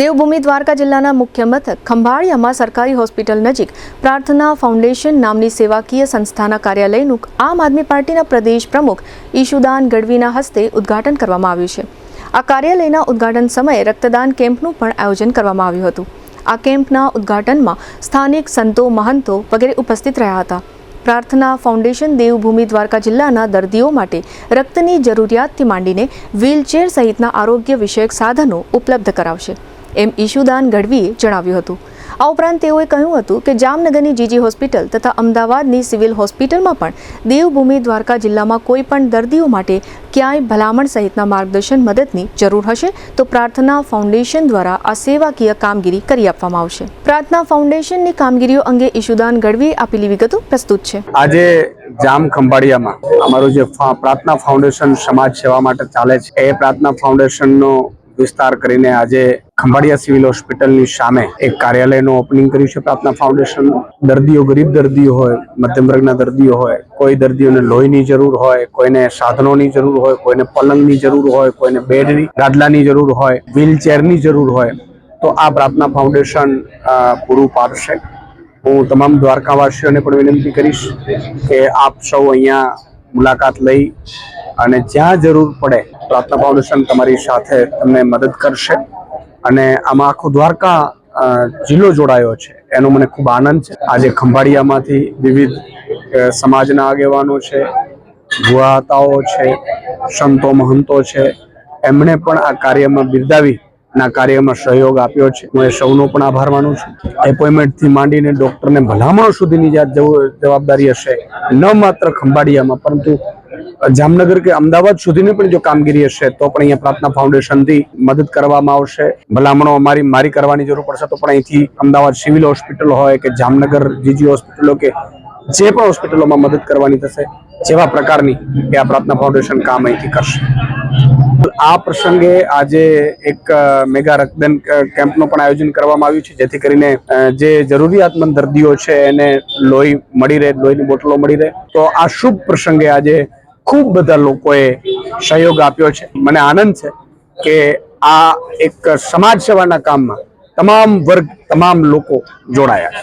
દેવભૂમિ દ્વારકા જિલ્લાના મુખ્ય મથક ખંભાળિયામાં સરકારી હોસ્પિટલ નજીક પ્રાર્થના ફાઉન્ડેશન નામની સેવાકીય સંસ્થાના કાર્યાલયનું આમ આદમી પાર્ટીના પ્રદેશ પ્રમુખ ઈશુદાન ગઢવીના હસ્તે ઉદ્ઘાટન કરવામાં આવ્યું છે। આ કાર્યાલયના ઉદ્ઘાટન સમયે રક્તદાન કેમ્પનું પણ આયોજન કરવામાં આવ્યું હતું। આ કેમ્પના ઉદ્ઘાટનમાં સ્થાનિક સંતો મહંતો વગેરે ઉપસ્થિત રહ્યા હતા। પ્રાર્થના ફાઉન્ડેશન દેવભૂમિ દ્વારકા જિલ્લાના દર્દીઓ માટે રક્તની જરૂરિયાતથી માંડીને વ્હીલચેર સહિતના આરોગ્ય વિષયક સાધનો ઉપલબ્ધ કરાવશે એમ ઈશુદાન ગઢવીએ જણાવ્યું હતું। આ ઉપરાંત તેઓએ કહ્યું હતું કે જામનગરની જીજી હોસ્પિટલ તથા અમદાવાદની સિવિલ હોસ્પિટલમાં પણ દેવભૂમિ દ્વારકા જિલ્લામાં કોઈ પણ દર્દીઓ માટે ક્યાંય ભલામણ સહિતના માર્ગદર્શન મદદની જરૂર હશે તો પ્રાર્થના ફાઉન્ડેશન દ્વારા આ સેવાકીય કામગીરી કરી આપવામાં આવશે। પ્રાર્થના ફાઉન્ડેશનની કામગીરીઓ અંગે ઈશુદાન ગઢવીએ આપેલી વિગતો પ્રસ્તુત છે। આજે જામ ખંભાળિયામાં અમારું જે પ્રાર્થના ફાઉન્ડેશન સમાજ સેવા માટે ચાલે છે એ પ્રાર્થના ફાઉન્ડેશનનો વિસ્તાર કરીને આજે ખંભાળિયા સિવિલ હોસ્પિટલની સામે એક કાર્યાલયનું ઓપનિંગ કર્યું છે। પ્રાર્થના ફાઉન્ડેશન દર્દીઓ, ગરીબ દર્દીઓ હોય, મધ્યમ વર્ગના દર્દીઓ હોય, કોઈ દર્દીઓને લોહીની જરૂર હોય, કોઈને સાધનોની જરૂર હોય, કોઈને પલંગની જરૂર હોય, કોઈને બેડની ગાદલાની જરૂર હોય, વ્હીલચેરની જરૂર હોય તો આ પ્રાર્થના ફાઉન્ડેશન પૂરું પાડશે। હું તમામ દ્વારકાવાસીઓને પણ વિનંતી કરીશ કે આપ સૌ અહીંયા મુલાકાત લઈ અને જ્યાં જરૂર પડે પ્રાર્થના ફાઉન્ડેશન તમારી સાથે તમને મદદ કરશે અને આમાં આખો દ્વારકા જિલ્લો જોડાયો છે એનો મને ખૂબ આનંદ છે। આજે ખંભાળિયામાંથી વિવિધ સમાજના આગેવાનો છે, ભુવાતાઓ છે, સંતો મહંતો છે, એમણે પણ આ કાર્યમાં બિરદાવી ના કાર્યમાં સહયોગ આપ્યો છે। હું એ સૌનો પણ આભાર માનું છું। એપોઇન્ટમેન્ટથી માંડીને ડોક્ટરને ભલામણો સુધીની જવાબદારી હશે, ન માત્ર ખંભાળિયામાં પરંતુ જામનગર કે અમદાવાદ સુધીની પણ જો કામગીરી હશે તો પણ અહીંયા પ્રાર્થના ફાઉન્ડેશનથી મદદ કરવામાં આવશે। ભલામણો મારી કરવાની જરૂર પડશે તો પણ અહીંથી અમદાવાદ સિવિલ હોસ્પિટલ હોય કે જામનગર જીજી હોસ્પિટલો કે જે પણ હોસ્પિટલોમાં મદદ કરવાની થશે જેવા પ્રકારની એ આ પ્રાર્થના ફાઉન્ડેશન કામ અહીંથી કરશે। આ પ્રસંગે આજે એક મેગા રક્તદાન કેમ્પનું પણ આયોજન કરવામાં આવ્યું છે જેથી કરીને જે જરૂરિયાતમંદ દર્દીઓ છે એને લોહી મળી રહે, લોહીની બોટલો મળી રહે। તો આ શુભ પ્રસંગે આજે ખૂબ બધા લોકોએ સહયોગ આપ્યો છે। મને આનંદ છે કે આ એક સમાજ સેવાના કામમાં તમામ વર્ગ, તમામ લોકો જોડાયા છે।